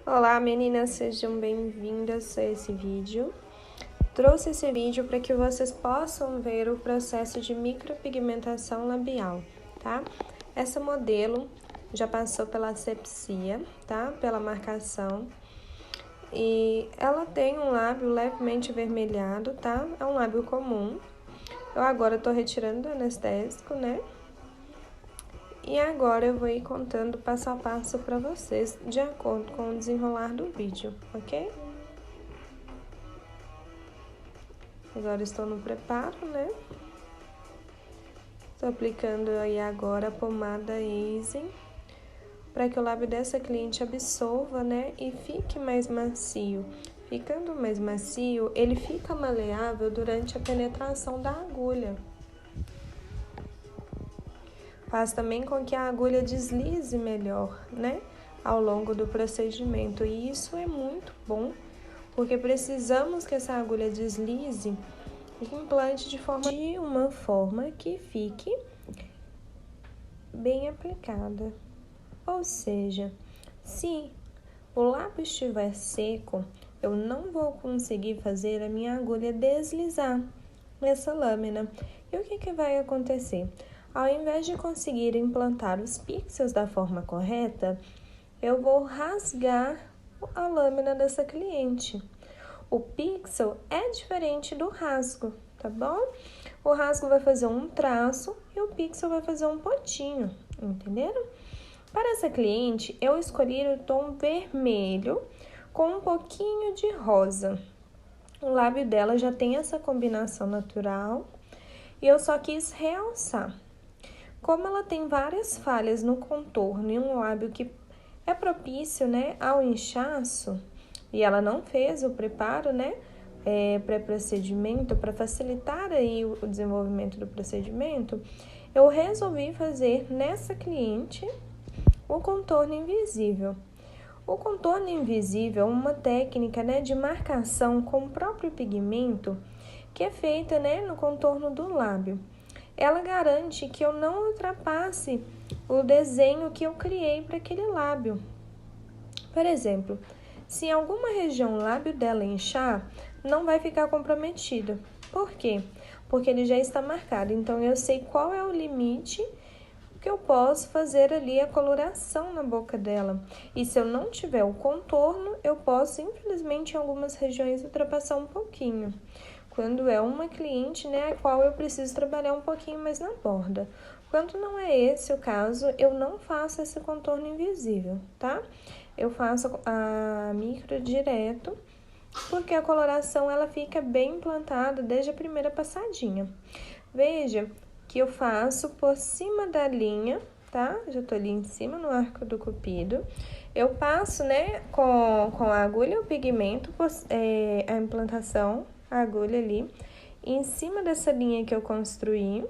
Olá meninas, sejam bem-vindas a esse vídeo. Trouxe esse vídeo para que vocês possam ver o processo de micropigmentação labial, tá? Essa modelo já passou pela asepsia, tá? Pela marcação. E ela tem um lábio levemente avermelhado, tá? É um lábio comum. Eu agora tô retirando do anestésico, né? E agora eu vou ir contando passo a passo para vocês, de acordo com o desenrolar do vídeo, ok? Agora estou no preparo, né? Estou aplicando aí agora a pomada Easy, para que o lábio dessa cliente absorva, né? E fique mais macio. Ficando mais macio, ele fica maleável durante a penetração da agulha. Faz também com que a agulha deslize melhor, né? Ao longo do procedimento. E isso é muito bom, porque precisamos que essa agulha deslize e implante de uma forma que fique bem aplicada. Ou seja, se o lábio estiver seco, eu não vou conseguir fazer a minha agulha deslizar nessa lâmina. E o que vai acontecer? Ao invés de conseguir implantar os pixels da forma correta, eu vou rasgar a lâmina dessa cliente. O pixel é diferente do rasgo, tá bom? O rasgo vai fazer um traço e o pixel vai fazer um pontinho, entenderam? Para essa cliente, eu escolhi o tom vermelho com um pouquinho de rosa. O lábio dela já tem essa combinação natural e eu só quis realçar. Como ela tem várias falhas no contorno e um lábio que é propício, né, ao inchaço, e ela não fez o preparo, né, pré-procedimento para facilitar aí o desenvolvimento do procedimento, eu resolvi fazer nessa cliente o contorno invisível. O contorno invisível é uma técnica, né, de marcação com o próprio pigmento que é feita, né, no contorno do lábio. Ela garante que eu não ultrapasse o desenho que eu criei para aquele lábio. Por exemplo, se em alguma região o lábio dela inchar, não vai ficar comprometido. Por quê? Porque ele já está marcado, então eu sei qual é o limite que eu posso fazer ali a coloração na boca dela. E se eu não tiver o contorno, eu posso, infelizmente, em algumas regiões ultrapassar um pouquinho. Quando é uma cliente, né, a qual eu preciso trabalhar um pouquinho mais na borda. Quando não é esse o caso, eu não faço esse contorno invisível, tá? Eu faço a micro direto, porque a coloração ela fica bem implantada desde a primeira passadinha. Veja que eu faço por cima da linha, tá? Já tô ali em cima no arco do cupido. Eu passo, né, com a agulha o pigmento, a implantação, a agulha ali, em cima dessa linha que eu construí,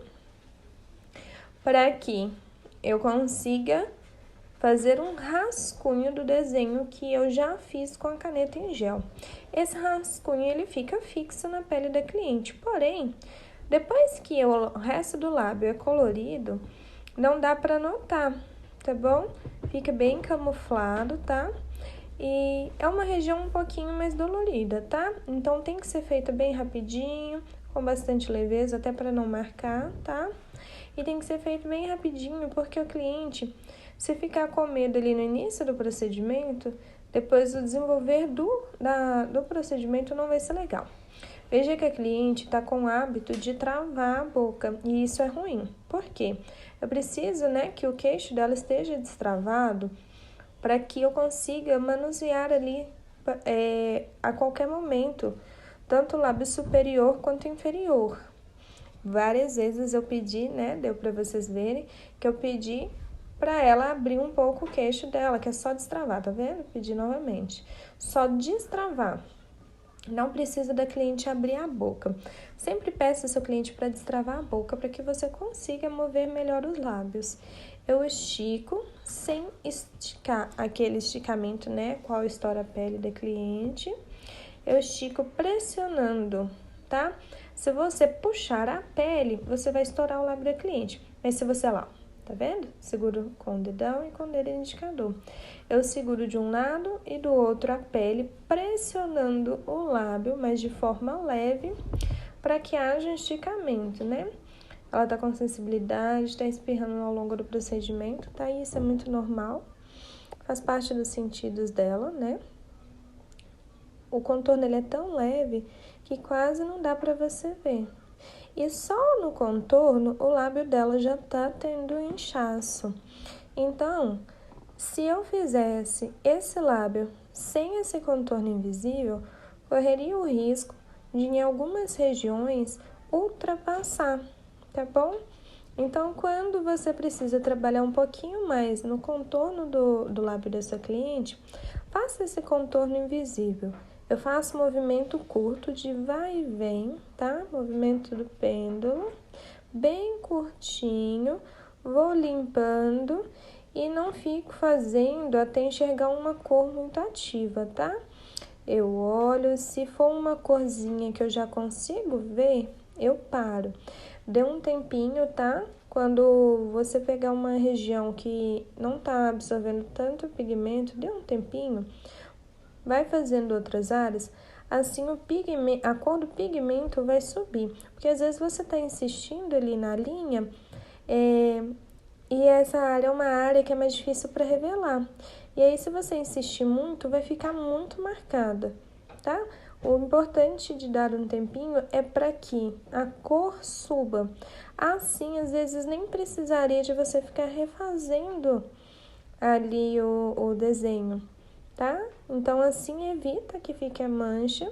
para que eu consiga fazer um rascunho do desenho que eu já fiz com a caneta em gel. Esse rascunho, ele fica fixo na pele da cliente, porém, depois que o resto do lábio é colorido, não dá para notar, tá bom? Fica bem camuflado, tá? E é uma região um pouquinho mais dolorida, tá? Então, tem que ser feita bem rapidinho, com bastante leveza, até para não marcar, tá? E tem que ser feito bem rapidinho, porque o cliente, se ficar com medo ali no início do procedimento, depois o desenvolver do procedimento não vai ser legal. Veja que a cliente está com o hábito de travar a boca, e isso é ruim. Por quê? Eu preciso, né, que o queixo dela esteja destravado para que eu consiga manusear ali a qualquer momento, tanto o lábio superior quanto inferior. Várias vezes eu pedi, né, deu para vocês verem, que eu pedi para ela abrir um pouco o queixo dela, que é só destravar, tá vendo? Pedi novamente. Só destravar. Não precisa da cliente abrir a boca. Sempre peça ao seu cliente para destravar a boca para que você consiga mover melhor os lábios. Eu estico sem esticar aquele esticamento, né? Qual estoura a pele da cliente. Eu estico pressionando, tá? Se você puxar a pele, você vai estourar o lábio da cliente. Mas se você lá tá vendo? Seguro com o dedão e com o dedo indicador. Eu seguro de um lado e do outro a pele, pressionando o lábio, mas de forma leve, para que haja esticamento, né? Ela tá com sensibilidade, tá espirrando ao longo do procedimento, tá? Isso é muito normal, faz parte dos sentidos dela, né? O contorno ele é tão leve que quase não dá para você ver. E só no contorno o lábio dela já tá tendo inchaço. Então, se eu fizesse esse lábio sem esse contorno invisível, correria o risco de em algumas regiões ultrapassar, tá bom? Então, quando você precisa trabalhar um pouquinho mais no contorno do lábio da sua cliente, faça esse contorno invisível. Eu faço movimento curto de vai e vem, tá? Movimento do pêndulo, bem curtinho, vou limpando e não fico fazendo até enxergar uma cor muito ativa, tá? Eu olho, se for uma corzinha que eu já consigo ver, eu paro. Dê um tempinho, tá? Quando você pegar uma região que não tá absorvendo tanto pigmento, dê um tempinho. Vai fazendo outras áreas, assim a cor do pigmento vai subir. Porque às vezes você está insistindo ali na linha e essa área é uma área que é mais difícil para revelar. E aí, se você insistir muito, vai ficar muito marcada, tá? O importante de dar um tempinho é para que a cor suba. Assim, às vezes, nem precisaria de você ficar refazendo ali o desenho, tá? Então, assim, evita que fique a mancha.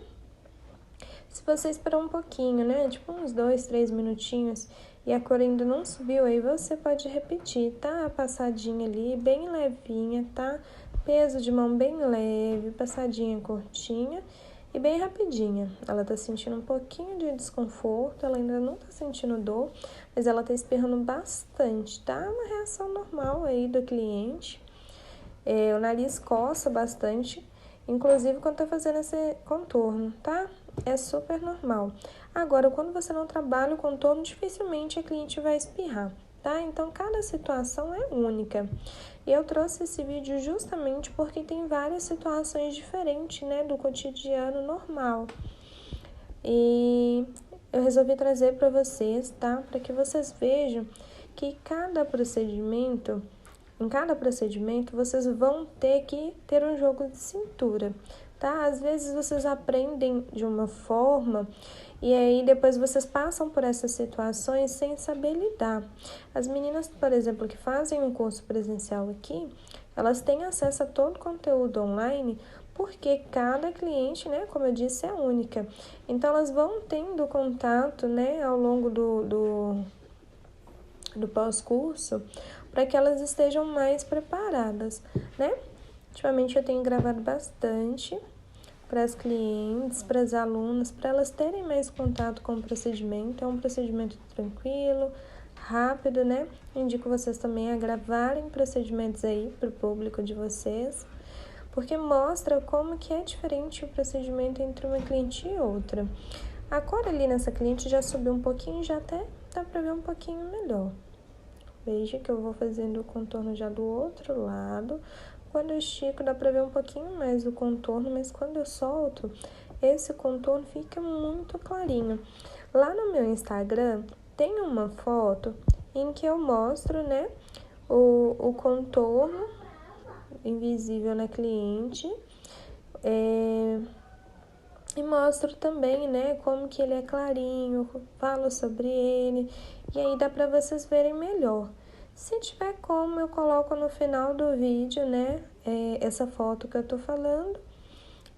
Se você esperar um pouquinho, né? Tipo uns 2, 3 minutinhos e a cor ainda não subiu, aí você pode repetir, tá? A passadinha ali, bem levinha, tá? Peso de mão bem leve, passadinha curtinha e bem rapidinha. Ela tá sentindo um pouquinho de desconforto, ela ainda não tá sentindo dor, mas ela tá espirrando bastante, tá? Uma reação normal aí do cliente. O nariz coça bastante, inclusive quando tá fazendo esse contorno, tá? É super normal. Agora, quando você não trabalha o contorno, dificilmente a cliente vai espirrar, tá? Então, cada situação é única. E eu trouxe esse vídeo justamente porque tem várias situações diferentes, né, do cotidiano normal. E eu resolvi trazer para vocês, tá? Para que vocês vejam que em cada procedimento, vocês vão ter que ter um jogo de cintura, tá? Às vezes vocês aprendem de uma forma e aí depois vocês passam por essas situações sem saber lidar. As meninas, por exemplo, que fazem um curso presencial aqui, elas têm acesso a todo o conteúdo online, porque cada cliente, né, como eu disse, é única. Então, elas vão tendo contato, né, ao longo do pós-curso, para que elas estejam mais preparadas, né? Ultimamente eu tenho gravado bastante para as clientes, para as alunas, para elas terem mais contato com o procedimento. É um procedimento tranquilo, rápido, né? Indico vocês também a gravarem procedimentos aí para o público de vocês, porque mostra como que é diferente o procedimento entre uma cliente e outra. A cor ali nessa cliente já subiu um pouquinho, já até dá para ver um pouquinho melhor. Veja que eu vou fazendo o contorno já do outro lado. Quando eu estico, dá pra ver um pouquinho mais do contorno, mas quando eu solto, esse contorno fica muito clarinho. Lá no meu Instagram, tem uma foto em que eu mostro, né, o contorno invisível na cliente. E mostro também, né, como que ele é clarinho, falo sobre ele, e aí dá pra vocês verem melhor. Se tiver como, eu coloco no final do vídeo, né, essa foto que eu tô falando,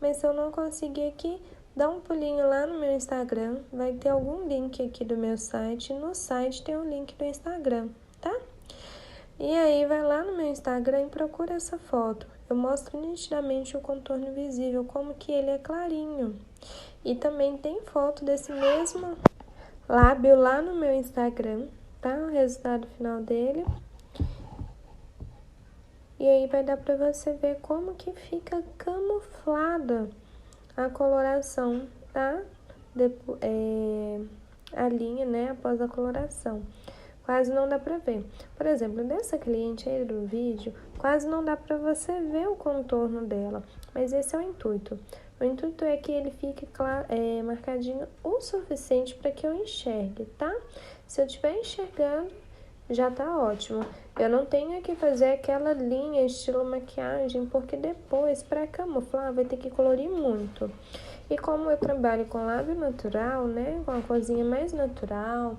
mas se eu não conseguir aqui, dá um pulinho lá no meu Instagram, vai ter algum link aqui do meu site, no site tem um link do Instagram, tá? E aí vai lá no meu Instagram e procura essa foto. Eu mostro nitidamente o contorno visível, como que ele é clarinho. E também tem foto desse mesmo lábio lá no meu Instagram, tá? O resultado final dele. E aí vai dar pra você ver como que fica camuflada a coloração, tá? A linha, né, após a coloração. quase não dá pra ver. Por exemplo, dessa cliente aí do vídeo, quase não dá pra você ver o contorno dela, mas esse é o intuito. O intuito é que ele fique marcadinho o suficiente para que eu enxergue, tá? Se eu estiver enxergando, já tá ótimo. Eu não tenho que fazer aquela linha estilo maquiagem, porque depois, para camuflar, vai ter que colorir muito. E como eu trabalho com lábio natural, né, com a corzinha mais natural,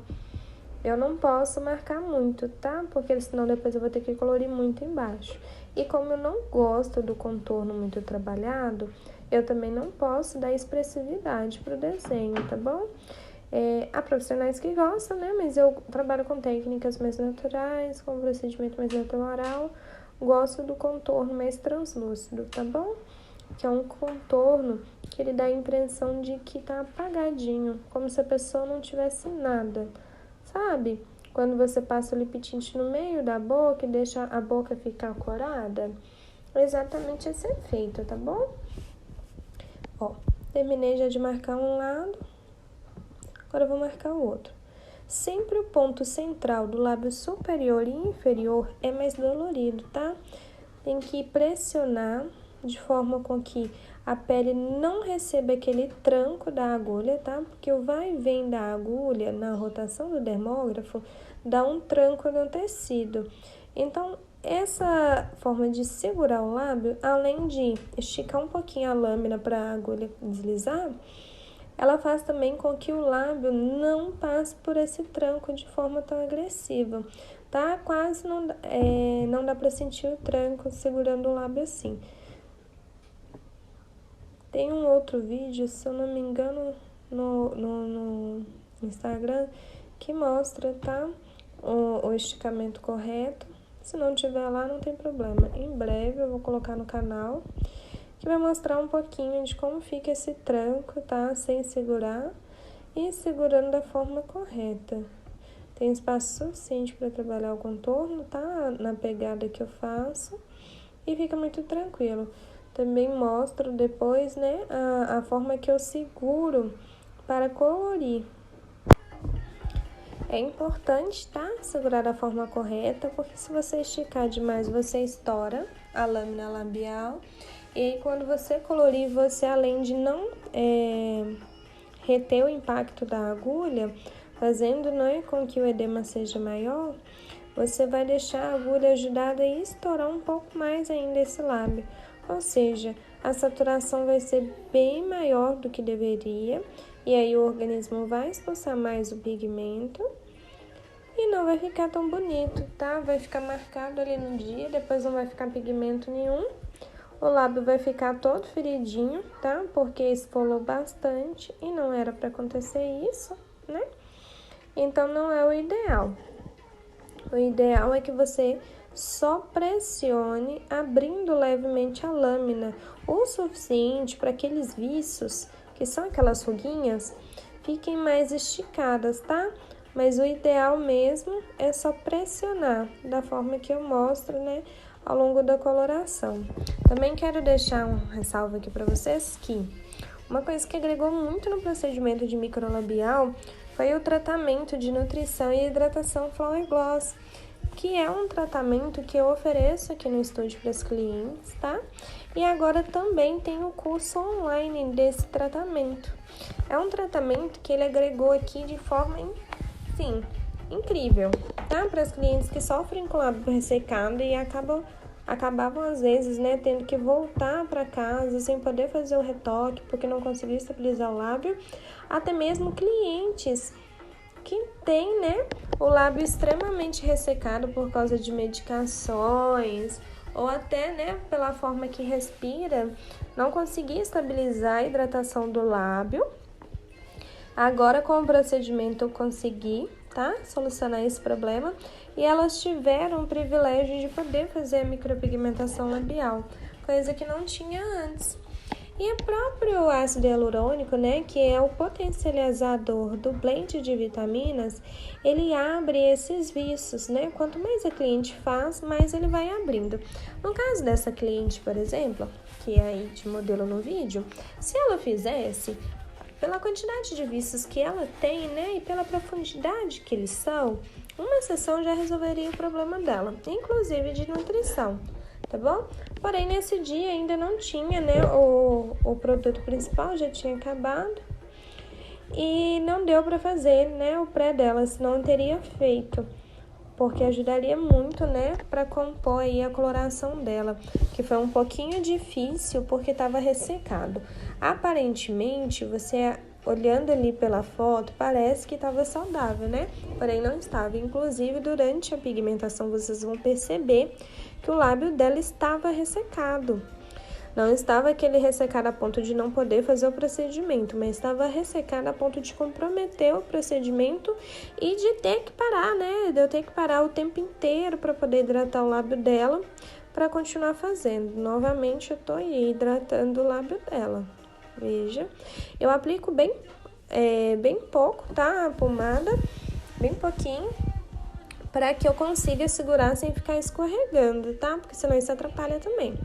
eu não posso marcar muito, tá? Porque senão depois eu vou ter que colorir muito embaixo. E como eu não gosto do contorno muito trabalhado, eu também não posso dar expressividade pro desenho, tá bom? Há profissionais que gostam, né? Mas eu trabalho com técnicas mais naturais, com procedimento mais natural. Gosto do contorno mais translúcido, tá bom? Que é um contorno que ele dá a impressão de que tá apagadinho, como se a pessoa não tivesse nada, sabe? Quando você passa o lip tint no meio da boca e deixa a boca ficar corada, é exatamente esse efeito, tá bom? Ó, terminei já de marcar um lado, agora eu vou marcar o outro. Sempre o ponto central do lábio superior e inferior é mais dolorido, tá? Tem que pressionar de forma com que a pele não receba aquele tranco da agulha, tá? Porque o vai e vem da agulha na rotação do dermógrafo dá um tranco no tecido. Então, essa forma de segurar o lábio, além de esticar um pouquinho a lâmina para a agulha deslizar, ela faz também com que o lábio não passe por esse tranco de forma tão agressiva, tá? Quase não dá para sentir o tranco segurando o lábio assim. Tem um outro vídeo, se eu não me engano, no Instagram, que mostra, tá? O esticamento correto. Se não tiver lá, não tem problema. Em breve eu vou colocar no canal, que vai mostrar um pouquinho de como fica esse tranco, tá? Sem segurar e segurando da forma correta. Tem espaço suficiente para trabalhar o contorno, tá? Na pegada que eu faço. E fica muito tranquilo. Também mostro depois, né, a forma que eu seguro para colorir. É importante, tá? Segurar da forma correta, porque se você esticar demais, você estoura a lâmina labial. E aí, quando você colorir, você, além de não reter o impacto da agulha, fazendo, né, com que o edema seja maior, você vai deixar a agulha ajudada a estourar um pouco mais ainda esse lábio. Ou seja, a saturação vai ser bem maior do que deveria, e aí o organismo vai expulsar mais o pigmento e não vai ficar tão bonito, tá? Vai ficar marcado ali no dia, depois não vai ficar pigmento nenhum. O lábio vai ficar todo feridinho, tá? Porque esfolou bastante e não era para acontecer isso, né? Então não é o ideal. O ideal é que você só pressione abrindo levemente a lâmina, o suficiente para aqueles viços, que são aquelas ruguinhas, fiquem mais esticadas, tá? Mas o ideal mesmo é só pressionar, da forma que eu mostro, né, ao longo da coloração. Também quero deixar um ressalvo aqui para vocês que uma coisa que agregou muito no procedimento de microlabial foi o tratamento de nutrição e hidratação Flower Gloss, que é um tratamento que eu ofereço aqui no estúdio para os clientes, tá? E agora também tem o curso online desse tratamento. É um tratamento que ele agregou aqui de forma, sim, incrível, tá? Para os clientes que sofrem com lábio ressecado e acabavam às vezes, né, tendo que voltar para casa sem poder fazer o retoque porque não conseguiu estabilizar o lábio, até mesmo clientes que tem, né, o lábio extremamente ressecado por causa de medicações ou até, né, pela forma que respira, não conseguia estabilizar a hidratação do lábio. Agora, com o procedimento, eu consegui, tá, solucionar esse problema e elas tiveram o privilégio de poder fazer a micropigmentação labial, coisa que não tinha antes. E o próprio ácido hialurônico, né, que é o potencializador do blend de vitaminas, ele abre esses viços, né? Quanto mais a cliente faz, mais ele vai abrindo. No caso dessa cliente, por exemplo, que é aí de modelo no vídeo, se ela fizesse, pela quantidade de vícios que ela tem, né, e pela profundidade que eles são, Uma sessão já resolveria o problema dela, inclusive de nutrição, tá bom? Porém, nesse dia ainda não tinha, né, o produto principal, já tinha acabado. E não deu para fazer, né, o pré dela, senão eu teria feito, porque ajudaria muito, né, para compor aí a coloração dela, que foi um pouquinho difícil porque estava ressecado. Aparentemente, você olhando ali pela foto, parece que estava saudável, né? Porém, não estava. Inclusive, durante a pigmentação, vocês vão perceber que o lábio dela estava ressecado. Não estava aquele ressecado a ponto de não poder fazer o procedimento, mas estava ressecado a ponto de comprometer o procedimento e de ter que parar, né? De eu ter que parar o tempo inteiro para poder hidratar o lábio dela para continuar fazendo. Novamente, eu tô aí hidratando o lábio dela. Veja, eu aplico bem pouco, tá? A pomada, bem pouquinho, para que eu consiga segurar sem ficar escorregando, tá? Porque senão isso atrapalha também.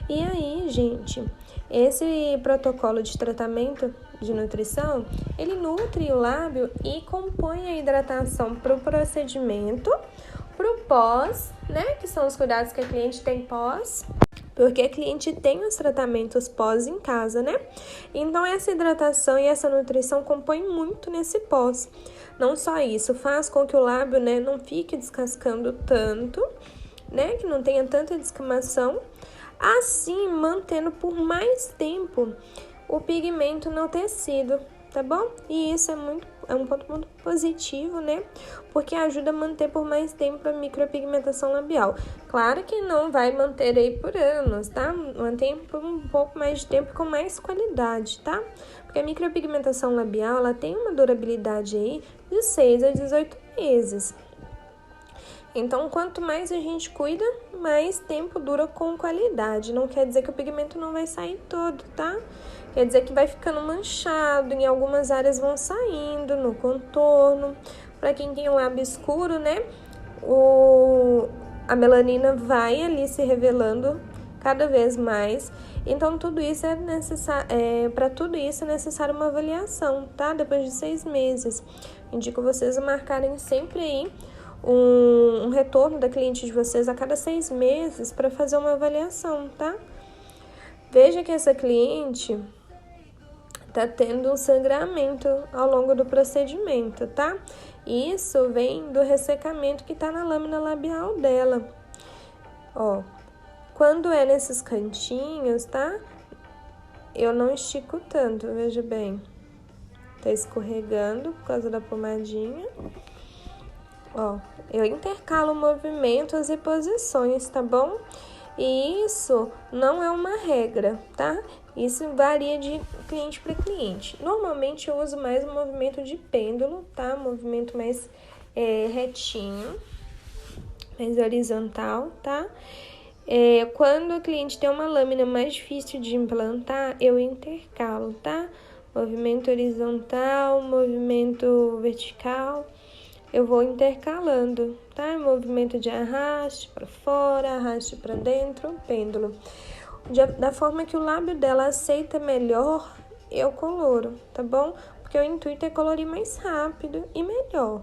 E aí, gente, esse protocolo de tratamento de nutrição, ele nutre o lábio e compõe a hidratação para o procedimento, para o pós, né? Que são os cuidados que a cliente tem pós, porque a cliente tem os tratamentos pós em casa, né? Então, essa hidratação e essa nutrição compõem muito nesse pós. Não só isso, faz com que o lábio, né, não fique descascando tanto, né? Que não tenha tanta descamação, assim mantendo por mais tempo o pigmento no tecido, tá bom? E isso é um ponto muito positivo, né? Porque ajuda a manter por mais tempo a micropigmentação labial. Claro que não vai manter aí por anos, tá? Mantém por um pouco mais de tempo com mais qualidade, tá? Porque a micropigmentação labial, ela tem uma durabilidade aí de 6 a 18 meses. Então, quanto mais a gente cuida, mais tempo dura com qualidade. Não quer dizer que o pigmento não vai sair todo, tá? Quer dizer que vai ficando manchado, em algumas áreas vão saindo, no contorno. Para quem tem o lábio escuro, né? A melanina vai ali se revelando cada vez mais. Então, tudo isso é necessário. Para tudo isso é necessário uma avaliação, tá? Depois de 6 meses. Indico vocês marcarem sempre aí um retorno da cliente de vocês a cada 6 meses para fazer uma avaliação, tá? Veja que essa cliente tá tendo um sangramento ao longo do procedimento, tá? Isso vem do ressecamento que tá na lâmina labial dela. Ó, quando é nesses cantinhos, tá? Eu não estico tanto, veja bem. Tá escorregando por causa da pomadinha. Ó, eu intercalo movimentos e posições, tá bom? E isso não é uma regra, tá? Isso varia de cliente para cliente. Normalmente eu uso mais um movimento de pêndulo, tá? Um movimento mais retinho, mais horizontal, tá? Quando o cliente tem uma lâmina mais difícil de implantar, eu intercalo, tá? Movimento horizontal, movimento vertical. Eu vou intercalando, tá? Movimento de arraste para fora, arraste para dentro, pêndulo. Da forma que o lábio dela aceita melhor, eu coloro, tá bom? Porque o intuito é colorir mais rápido e melhor.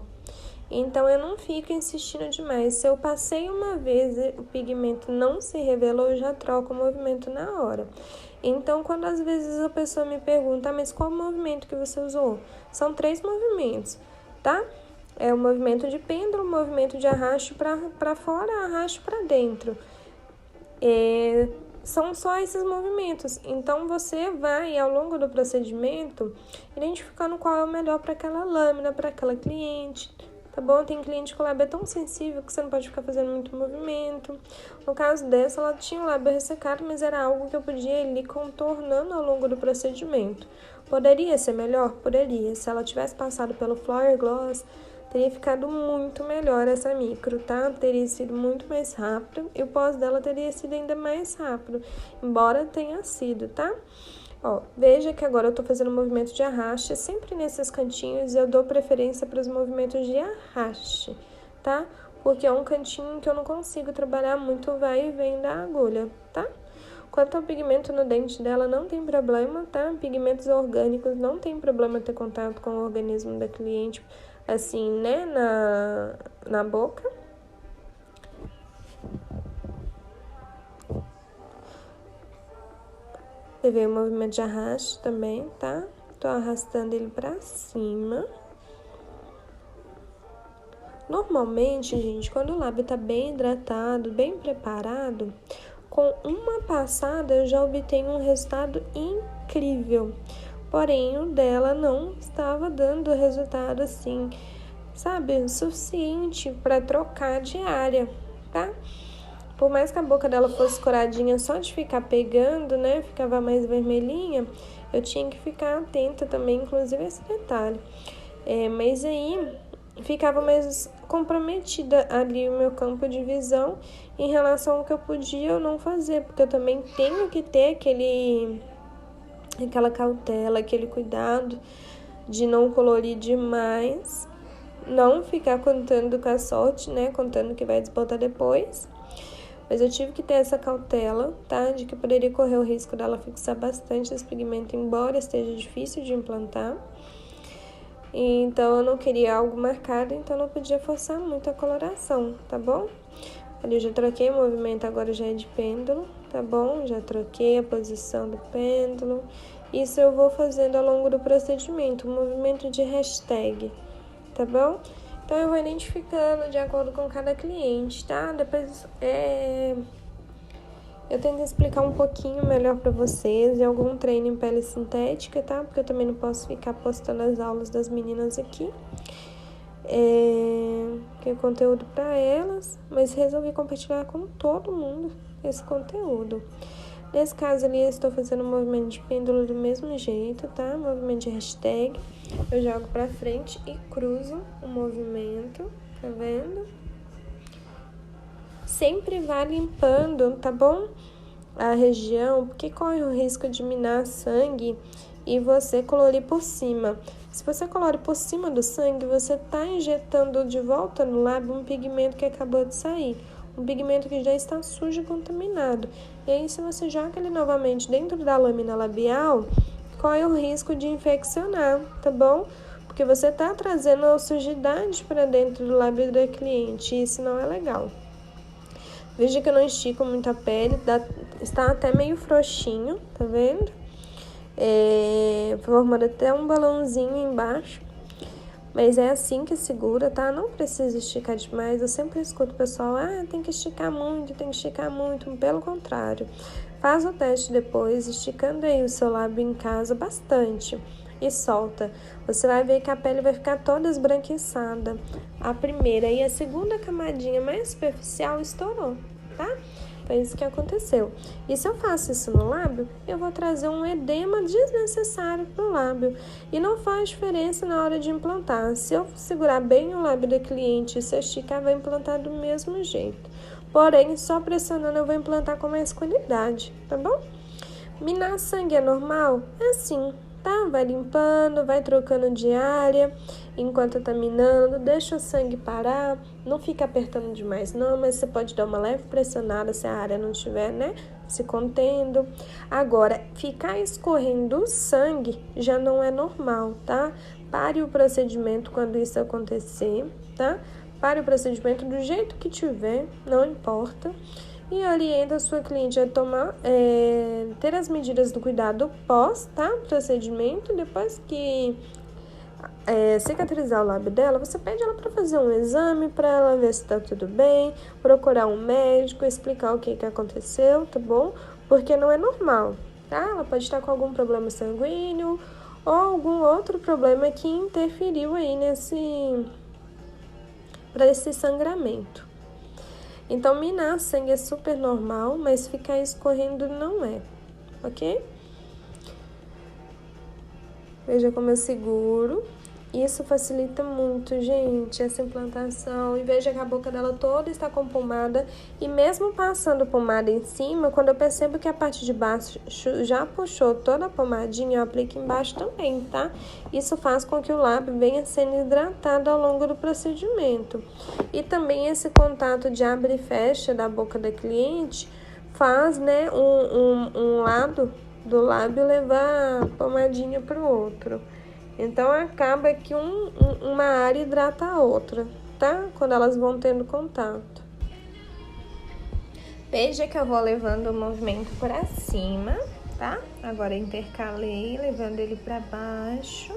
Então, eu não fico insistindo demais. Se eu passei uma vez e o pigmento não se revelou, eu já troco o movimento na hora. Então, quando às vezes a pessoa me pergunta, mas qual movimento que você usou? São 3 movimentos, tá? É o movimento de pêndulo, o movimento de arraste para fora, arraste para dentro. São só esses movimentos. Então, você vai, ao longo do procedimento, identificando qual é o melhor para aquela lâmina, para aquela cliente, tá bom? Tem cliente com o lábio tão sensível que você não pode ficar fazendo muito movimento. No caso dessa, ela tinha o lábio ressecado, mas era algo que eu podia ir contornando ao longo do procedimento. Poderia ser melhor? Poderia. Se ela tivesse passado pelo Floor Gloss, teria ficado muito melhor essa micro, tá? Teria sido muito mais rápido e o pós dela teria sido ainda mais rápido, embora tenha sido, tá? Ó, veja que agora eu tô fazendo um movimento de arraste, sempre nesses cantinhos eu dou preferência para os movimentos de arraste, tá? Porque é um cantinho que eu não consigo trabalhar muito vai e vem da agulha, tá? Quanto ao pigmento no dente dela, não tem problema, tá? Pigmentos orgânicos não tem problema ter contato com o organismo da cliente, assim, né, na boca. Levei o movimento de arraste também, tá? Tô arrastando ele pra cima. Normalmente, gente, quando o lábio tá bem hidratado, bem preparado, com uma passada eu já obtenho um resultado incrível. Porém, o dela não estava dando resultado assim, sabe, suficiente para trocar de área, tá? Por mais que a boca dela fosse coradinha só de ficar pegando, né, ficava mais vermelhinha, eu tinha que ficar atenta também, inclusive, a esse detalhe. Mas aí ficava mais comprometida ali o meu campo de visão em relação ao que eu podia ou não fazer, porque eu também tenho que ter aquela cautela, aquele cuidado de não colorir demais, não ficar contando com a sorte, né, contando que vai desbotar depois. Mas eu tive que ter essa cautela, tá? De que poderia correr o risco dela fixar bastante esse pigmento, embora esteja difícil de implantar. Então, eu não queria algo marcado, então não podia forçar muito a coloração, tá bom? Ali eu já troquei o movimento, agora já é de pêndulo, tá bom? Já troquei a posição do pêndulo. Isso eu vou fazendo ao longo do procedimento, um movimento de hashtag, tá bom? Então, eu vou identificando de acordo com cada cliente, tá? Depois, eu tento explicar um pouquinho melhor para vocês em algum treino em pele sintética, tá? Porque eu também não posso ficar postando as aulas das meninas aqui. Que é conteúdo para elas, mas resolvi compartilhar com todo mundo esse conteúdo. Nesse caso ali, eu estou fazendo um movimento de pêndulo do mesmo jeito, tá? Movimento de hashtag. Eu jogo pra frente e cruzo o movimento, tá vendo? Sempre vá limpando, tá bom? A região, porque corre o risco de minar sangue e você colorir por cima. Se você colore por cima do sangue, você tá injetando de volta no lábio um pigmento que acabou de sair. Um pigmento que já está sujo e contaminado. E aí, se você joga ele novamente dentro da lâmina labial, corre o risco de infeccionar, tá bom? Porque você tá trazendo a sujidade para dentro do lábio da cliente, e isso não é legal. Veja que eu não estico muito a pele, está até meio frouxinho, tá vendo? Formando até um balãozinho embaixo. Mas é assim que segura, tá? Não precisa esticar demais. Eu sempre escuto o pessoal, tem que esticar muito, tem que esticar muito. Pelo contrário, faz o teste depois, esticando aí o seu lábio em casa bastante. E solta. Você vai ver que a pele vai ficar toda esbranquiçada. A primeira e a segunda camadinha mais superficial estourou, tá? Foi isso que aconteceu. E se eu faço isso no lábio, eu vou trazer um edema desnecessário pro lábio. E não faz diferença na hora de implantar. Se eu segurar bem o lábio da cliente e se eu esticar, vai implantar do mesmo jeito. Porém, só pressionando eu vou implantar com mais qualidade, tá bom? Minar sangue é normal? É sim, tá? Vai limpando, vai trocando de área enquanto tá minando, deixa o sangue parar, não fica apertando demais não, mas você pode dar uma leve pressionada se a área não estiver, né, se contendo. Agora, ficar escorrendo sangue já não é normal, tá? Pare o procedimento quando isso acontecer, tá? Pare o procedimento do jeito que tiver, não importa. E orienta a sua cliente a tomar, ter as medidas do cuidado pós, tá? Procedimento, depois que cicatrizar o lábio dela, você pede ela para fazer um exame, para ela ver se tá tudo bem, procurar um médico, explicar o que aconteceu, tá bom? Porque não é normal, tá? Ela pode estar com algum problema sanguíneo ou algum outro problema que interferiu aí para esse sangramento. Então, minar sangue é super normal, mas ficar escorrendo não é, ok? Veja como eu seguro. Isso facilita muito, gente, essa implantação. E veja que a boca dela toda está com pomada. E mesmo passando pomada em cima, quando eu percebo que a parte de baixo já puxou toda a pomadinha, eu aplico embaixo também, tá? Isso faz com que o lábio venha sendo hidratado ao longo do procedimento. E também esse contato de abre e fecha da boca da cliente faz, né, um lado do lábio levar a pomadinha para o outro. Então, acaba que uma área hidrata a outra, tá? Quando elas vão tendo contato. Veja que eu vou levando o movimento para cima, tá? Agora intercalei, levando ele para baixo,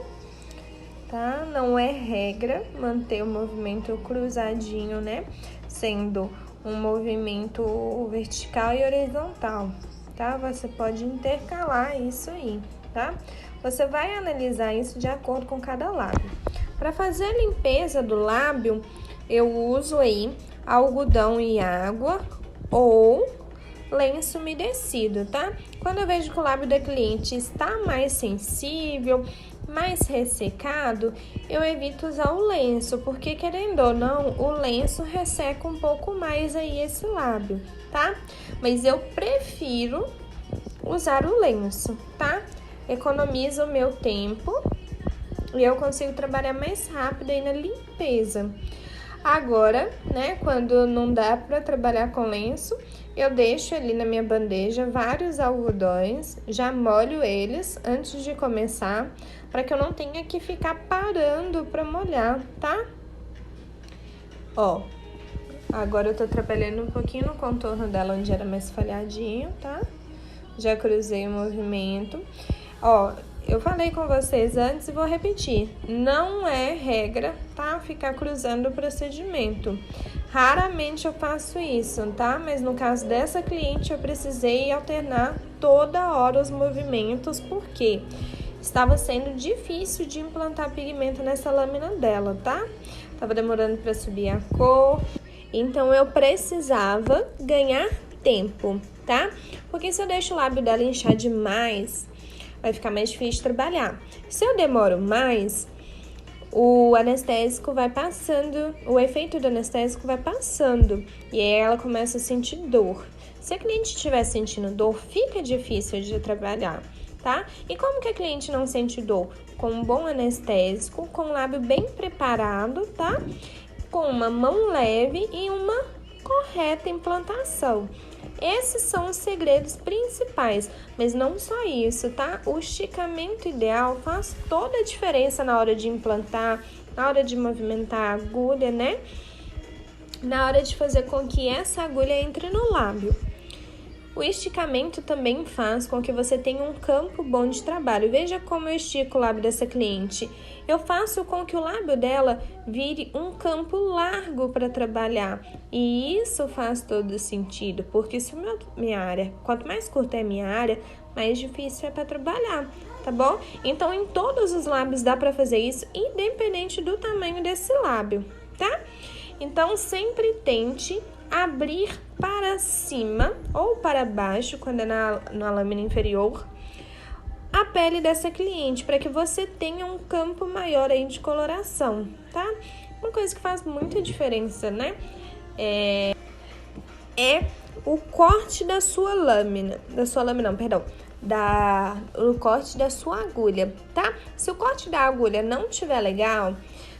tá? Não é regra manter o movimento cruzadinho, né? Sendo um movimento vertical e horizontal, tá? Você pode intercalar isso aí, tá? Você vai analisar isso de acordo com cada lábio. Para fazer a limpeza do lábio, eu uso aí algodão e água ou lenço umedecido, tá? Quando eu vejo que o lábio da cliente está mais sensível, mais ressecado, eu evito usar o lenço, porque querendo ou não, o lenço resseca um pouco mais aí esse lábio, tá? Mas eu prefiro usar o lenço, tá? Economiza o meu tempo e eu consigo trabalhar mais rápido aí na limpeza. Agora, né, quando não dá para trabalhar com lenço, eu deixo ali na minha bandeja vários algodões, já molho eles antes de começar, para que eu não tenha que ficar parando para molhar, tá? Ó, agora eu tô trabalhando um pouquinho no contorno dela, onde era mais falhadinho, tá? Já cruzei o movimento. Ó, eu falei com vocês antes e vou repetir. Não é regra, tá? Ficar cruzando o procedimento. Raramente eu faço isso, tá? Mas no caso dessa cliente, eu precisei alternar toda hora os movimentos, porque estava sendo difícil de implantar pigmento nessa lâmina dela, tá? Tava demorando para subir a cor, então eu precisava ganhar tempo, tá? Porque se eu deixo o lábio dela inchar demais, vai ficar mais difícil de trabalhar. Se eu demoro mais, o anestésico vai passando, o efeito do anestésico vai passando e aí ela começa a sentir dor. Se a cliente estiver sentindo dor, fica difícil de trabalhar, tá? E como que a cliente não sente dor? Com um bom anestésico, com o lábio bem preparado, tá? Com uma mão leve e uma correta implantação. Esses são os segredos principais, mas não só isso, tá? O esticamento ideal faz toda a diferença na hora de implantar, na hora de movimentar a agulha, né? Na hora de fazer com que essa agulha entre no lábio. O esticamento também faz com que você tenha um campo bom de trabalho. Veja como eu estico o lábio dessa cliente. Eu faço com que o lábio dela vire um campo largo para trabalhar. E isso faz todo sentido, porque se minha área, quanto mais curta é a minha área, mais difícil é para trabalhar, tá bom? Então, em todos os lábios dá para fazer isso, independente do tamanho desse lábio, tá? Então, sempre tente abrir para cima ou para baixo, quando é na lâmina inferior, a pele dessa cliente, para que você tenha um campo maior aí de coloração, tá? Uma coisa que faz muita diferença, né? É o corte da sua lâmina, o corte da sua agulha, tá? Se o corte da agulha não estiver legal,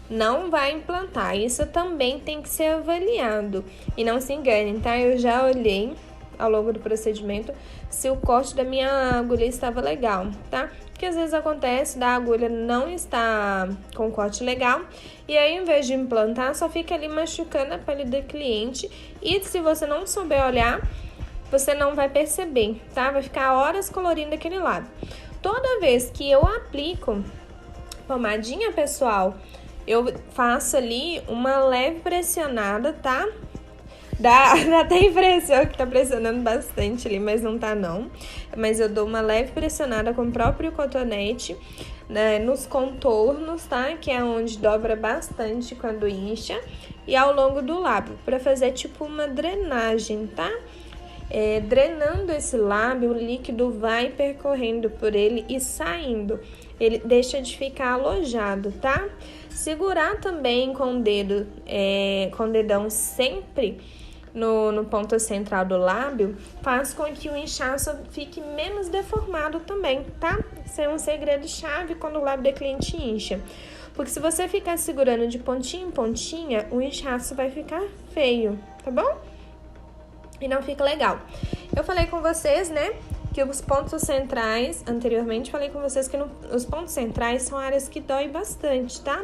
não vai implantar. Isso também tem que ser avaliado. E não se enganem, tá? Eu já olhei ao longo do procedimento se o corte da minha agulha estava legal, tá? Porque às vezes acontece da agulha não estar com corte legal e aí, ao invés de implantar, só fica ali machucando a pele da cliente. E se você não souber olhar, você não vai perceber, tá? Vai ficar horas colorindo aquele lado. Toda vez que eu aplico pomadinha, pessoal, eu faço ali uma leve pressionada, tá? Dá até impressão que tá pressionando bastante ali, mas não tá não. Mas eu dou uma leve pressionada com o próprio cotonete, né, nos contornos, tá? Que é onde dobra bastante quando incha. E ao longo do lábio, pra fazer tipo uma drenagem, tá? Drenando esse lábio, o líquido vai percorrendo por ele e saindo. Ele deixa de ficar alojado, tá? Segurar também com o dedo, com o dedão sempre no ponto central do lábio, faz com que o inchaço fique menos deformado também, tá? Isso é um segredo chave quando o lábio da cliente incha. Porque se você ficar segurando de pontinha em pontinha, o inchaço vai ficar feio, tá bom? E não fica legal. Eu falei com vocês, né, que os pontos centrais, anteriormente falei com vocês que os pontos centrais são áreas que doem bastante, tá?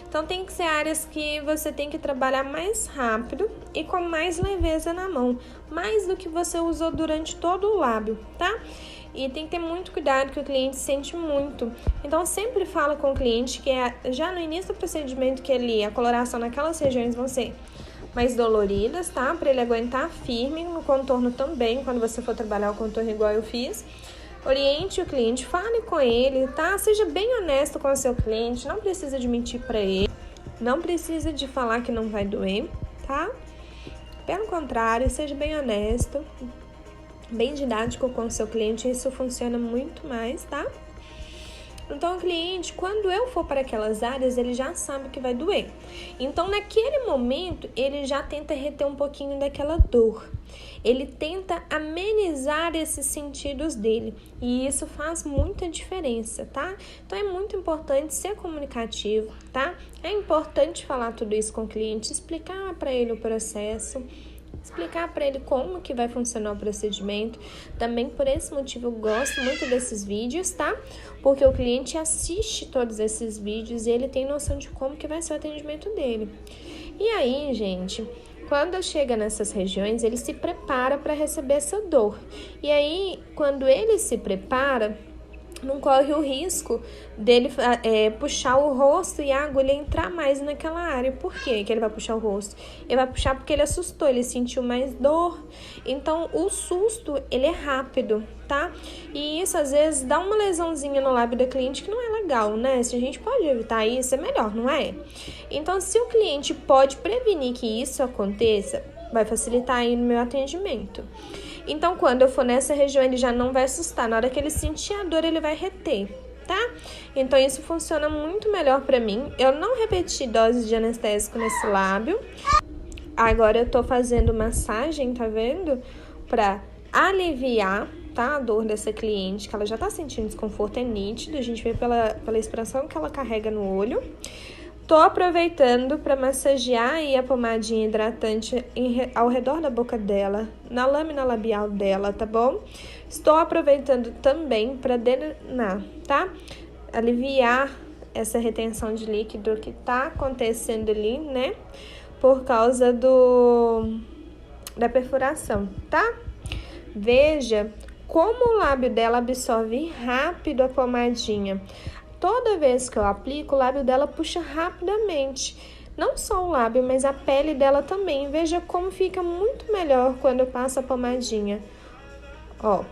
Então tem que ser áreas que você tem que trabalhar mais rápido e com mais leveza na mão, mais do que você usou durante todo o lábio, tá? E tem que ter muito cuidado que o cliente sente muito. Então sempre fala com o cliente que já no início do procedimento que a coloração naquelas regiões vão ser mais doloridas, tá? Para ele aguentar firme, no contorno também, quando você for trabalhar o contorno igual eu fiz. Oriente o cliente, fale com ele, tá? Seja bem honesto com o seu cliente, não precisa de mentir para ele, não precisa de falar que não vai doer, tá? Pelo contrário, seja bem honesto, bem didático com o seu cliente, isso funciona muito mais, tá? Então, o cliente, quando eu for para aquelas áreas, ele já sabe que vai doer. Então, naquele momento, ele já tenta reter um pouquinho daquela dor. Ele tenta amenizar esses sentidos dele. E isso faz muita diferença, tá? Então, é muito importante ser comunicativo, tá? É importante falar tudo isso com o cliente, explicar para ele o processo, explicar para ele como que vai funcionar o procedimento. Também por esse motivo eu gosto muito desses vídeos, tá? Porque o cliente assiste todos esses vídeos e ele tem noção de como que vai ser o atendimento dele. E aí, gente, quando chega nessas regiões, ele se prepara para receber essa dor. E aí, quando ele se prepara, não corre o risco dele puxar o rosto e a agulha entrar mais naquela área. Por quê que ele vai puxar o rosto? Ele vai puxar porque ele assustou, ele sentiu mais dor. Então, o susto, ele é rápido, tá? E isso, às vezes, dá uma lesãozinha no lábio da cliente que não é legal, né? Se a gente pode evitar isso, é melhor, não é? Então, se o cliente pode prevenir que isso aconteça, vai facilitar aí no meu atendimento. Então, quando eu for nessa região, ele já não vai assustar. Na hora que ele sentir a dor, ele vai reter, tá? Então, isso funciona muito melhor pra mim. Eu não repeti doses de anestésico nesse lábio. Agora, eu tô fazendo massagem, tá vendo? Pra aliviar, tá? A dor dessa cliente, que ela já tá sentindo desconforto, é nítido. A gente vê pela expressão que ela carrega no olho. Tô aproveitando para massagear aí a pomadinha hidratante ao redor da boca dela, na lâmina labial dela, tá bom? Estou aproveitando também para drenar, tá? Aliviar essa retenção de líquido que tá acontecendo ali, né? Por causa da perfuração, tá? Veja como o lábio dela absorve rápido a pomadinha. Toda vez que eu aplico, o lábio dela puxa rapidamente. Não só o lábio, mas a pele dela também. Veja como fica muito melhor quando eu passo a pomadinha. Ó,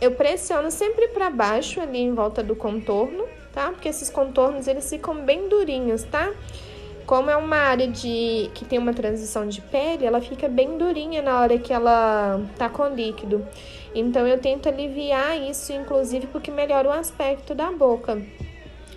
eu pressiono sempre para baixo ali em volta do contorno, tá? Porque esses contornos, eles ficam bem durinhos, tá? Como é uma área que tem uma transição de pele, ela fica bem durinha na hora que ela tá com líquido. Então, eu tento aliviar isso, inclusive, porque melhora o aspecto da boca.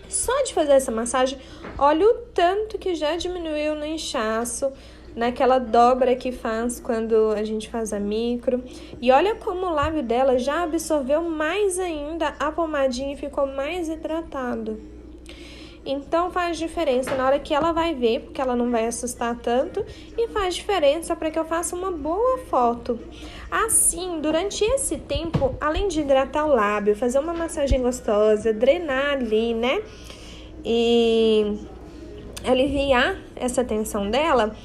Só de fazer essa massagem, olha o tanto que já diminuiu no inchaço, naquela dobra que faz quando a gente faz a micro. E olha como o lábio dela já absorveu mais ainda a pomadinha e ficou mais hidratado. Então faz diferença na hora que ela vai ver, porque ela não vai assustar tanto, e faz diferença para que eu faça uma boa foto. Assim, durante esse tempo, além de hidratar o lábio, fazer uma massagem gostosa, drenar ali, né? E aliviar essa tensão dela,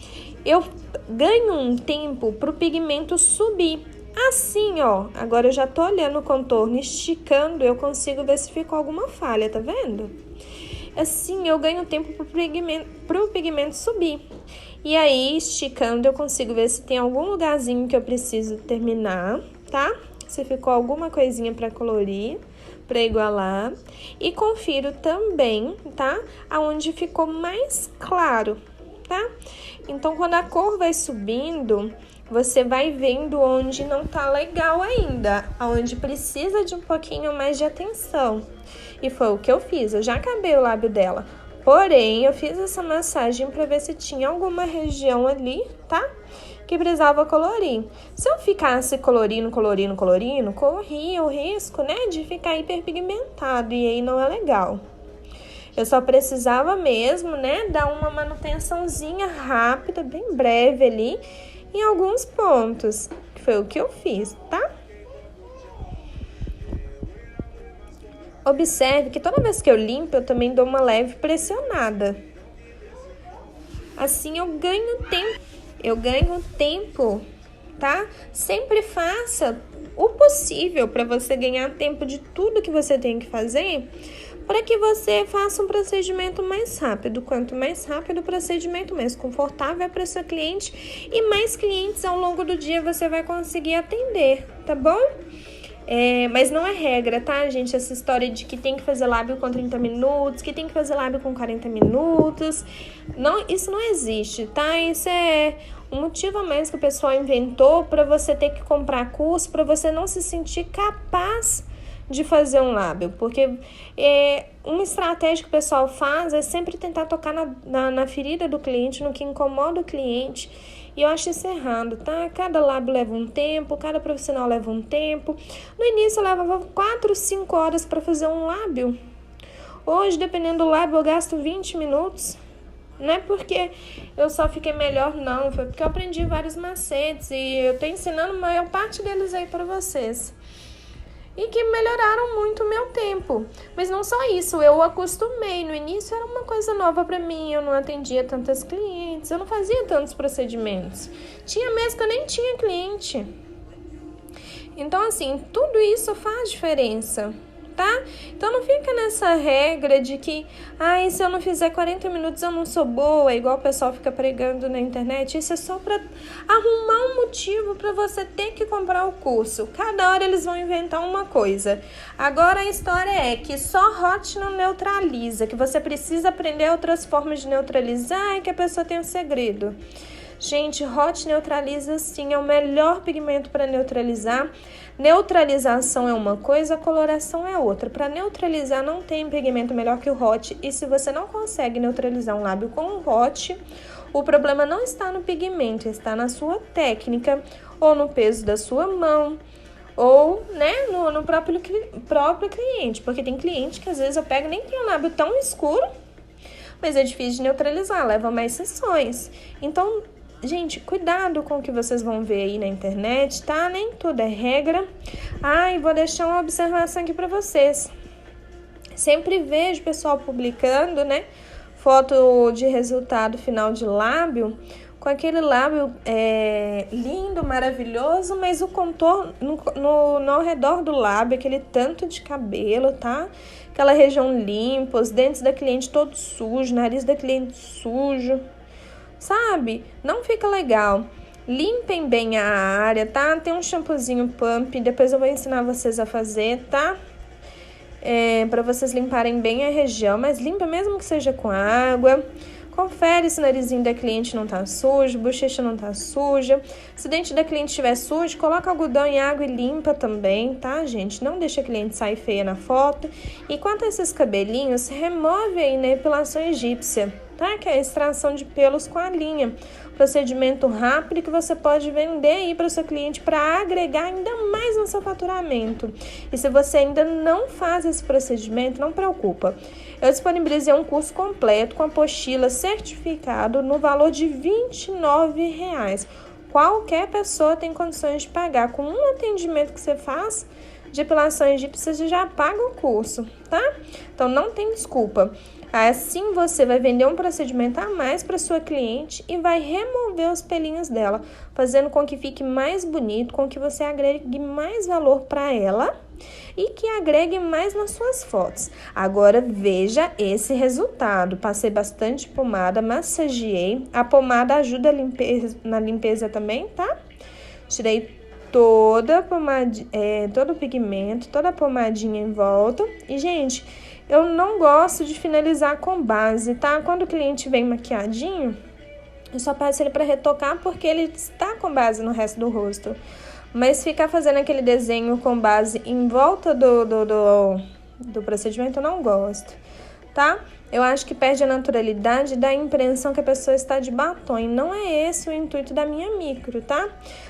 eu ganho um tempo para o pigmento subir. Assim, ó, agora eu já tô olhando o contorno, esticando, eu consigo ver se ficou alguma falha, tá vendo? Assim, eu ganho tempo pro pigmento subir. E aí, esticando, eu consigo ver se tem algum lugarzinho que eu preciso terminar, tá? Se ficou alguma coisinha pra colorir, pra igualar. E confiro também, tá? Aonde ficou mais claro, tá? Então, quando a cor vai subindo, você vai vendo onde não tá legal ainda, aonde precisa de um pouquinho mais de atenção. E foi o que eu fiz, eu já acabei o lábio dela. Porém, eu fiz essa massagem para ver se tinha alguma região ali, tá? Que precisava colorir. Se eu ficasse colorindo, corria o risco, né, de ficar hiperpigmentado. E aí não é legal. Eu só precisava mesmo, né, dar uma manutençãozinha rápida, bem breve ali, em alguns pontos. Que foi o que eu fiz, tá? Observe que toda vez que eu limpo, eu também dou uma leve pressionada. Assim eu ganho tempo, tá? Sempre faça o possível para você ganhar tempo de tudo que você tem que fazer, para que você faça um procedimento mais rápido. Quanto mais rápido o procedimento, mais confortável é para sua cliente e mais clientes ao longo do dia você vai conseguir atender, tá bom? Mas não é regra, tá, gente? Essa história de que tem que fazer lábio com 30 minutos, que tem que fazer lábio com 40 minutos. Não, isso não existe, tá? Isso é um motivo a mais que o pessoal inventou para você ter que comprar curso, para você não se sentir capaz de fazer um lábio. Porque uma estratégia que o pessoal faz é sempre tentar tocar na ferida do cliente, no que incomoda o cliente. E eu acho isso errado, tá? Cada lábio leva um tempo, cada profissional leva um tempo. No início eu levava 4, 5 horas para fazer um lábio. Hoje, dependendo do lábio, eu gasto 20 minutos. Não é porque eu só fiquei melhor, não. Foi porque eu aprendi vários macetes e eu tô ensinando a maior parte deles aí para vocês. E que melhoraram muito o meu tempo. Mas não só isso, eu acostumei. No início era uma coisa nova para mim, eu não atendia tantas clientes, eu não fazia tantos procedimentos. Tinha mês que eu nem tinha cliente. Então, assim, tudo isso faz diferença, tá? Então não fica nessa regra de que, se eu não fizer 40 minutos eu não sou boa, igual o pessoal fica pregando na internet. Isso é só para arrumar um motivo para você ter que comprar o curso. Cada hora eles vão inventar uma coisa. Agora a história é que só Hot não neutraliza, que você precisa aprender outras formas de neutralizar e que a pessoa tem um segredo. Gente, Hot neutraliza sim, é o melhor pigmento para neutralizar. Neutralização é uma coisa, coloração é outra. Para neutralizar não tem pigmento melhor que o Hot. E se você não consegue neutralizar um lábio com o Hot, o problema não está no pigmento, está na sua técnica, ou no peso da sua mão, ou no próprio cliente. Porque tem cliente que às vezes eu pego nem tem um lábio tão escuro, mas é difícil de neutralizar, leva mais sessões. Então, gente, cuidado com o que vocês vão ver aí na internet, tá? Nem tudo é regra. E vou deixar uma observação aqui pra vocês. Sempre vejo pessoal publicando, foto de resultado final de lábio, com aquele lábio lindo, maravilhoso, mas o contorno no ao redor do lábio, aquele tanto de cabelo, tá? Aquela região limpa, os dentes da cliente todos sujos, nariz da cliente sujo. Sabe? Não fica legal. Limpem bem a área, tá? Tem um shampoozinho pump, depois eu vou ensinar vocês a fazer, tá? Para vocês limparem bem a região, mas limpa mesmo que seja com água. Confere se o narizinho da cliente não tá sujo, bochecha não tá suja. Se o dente da cliente estiver sujo, coloca algodão em água e limpa também, tá, gente? Não deixa a cliente sair feia na foto. E quanto a esses cabelinhos, remove aí na epilação egípcia, tá? Que é a extração de pelos com a linha. Procedimento rápido que você pode vender aí para o seu cliente para agregar ainda mais no seu faturamento. E se você ainda não faz esse procedimento, não preocupa. Eu disponibilizei um curso completo com apostila certificado no valor de R$29. Qualquer pessoa tem condições de pagar. Com um atendimento que você faz de epilação egípcia, você já paga o curso, tá? Então não tem desculpa. Assim você vai vender um procedimento a mais para sua cliente e vai remover os pelinhos dela, fazendo com que fique mais bonito, com que você agregue mais valor para ela e que agregue mais nas suas fotos. Agora veja esse resultado. Passei bastante pomada, massageei. A pomada ajuda na limpeza também, tá? Tirei todo o pigmento, toda a pomadinha em volta. E, gente, eu não gosto de finalizar com base, tá? Quando o cliente vem maquiadinho, eu só peço ele para retocar porque ele está com base no resto do rosto. Mas ficar fazendo aquele desenho com base em volta do procedimento eu não gosto, tá? Eu acho que perde a naturalidade e dá a impressão que a pessoa está de batom. E não é esse o intuito da minha micro, tá?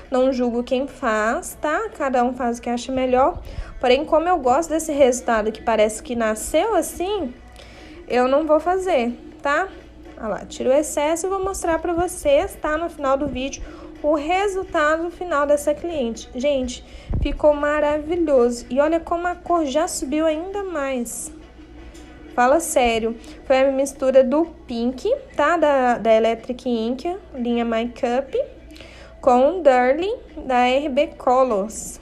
Não julgo quem faz, tá? Cada um faz o que acha melhor. Porém, como eu gosto desse resultado que parece que nasceu assim, eu não vou fazer, tá? Olha lá, tiro o excesso e vou mostrar pra vocês, tá? No final do vídeo, o resultado final dessa cliente. Gente, ficou maravilhoso. E olha como a cor já subiu ainda mais. Fala sério. Foi a mistura do Pink, tá? Da Electric Ink, linha Makeup, com o Darling, da RB Colors.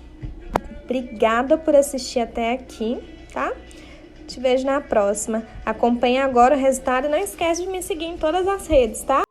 Obrigada por assistir até aqui, tá? Te vejo na próxima. Acompanhe agora o resultado e não esquece de me seguir em todas as redes, tá?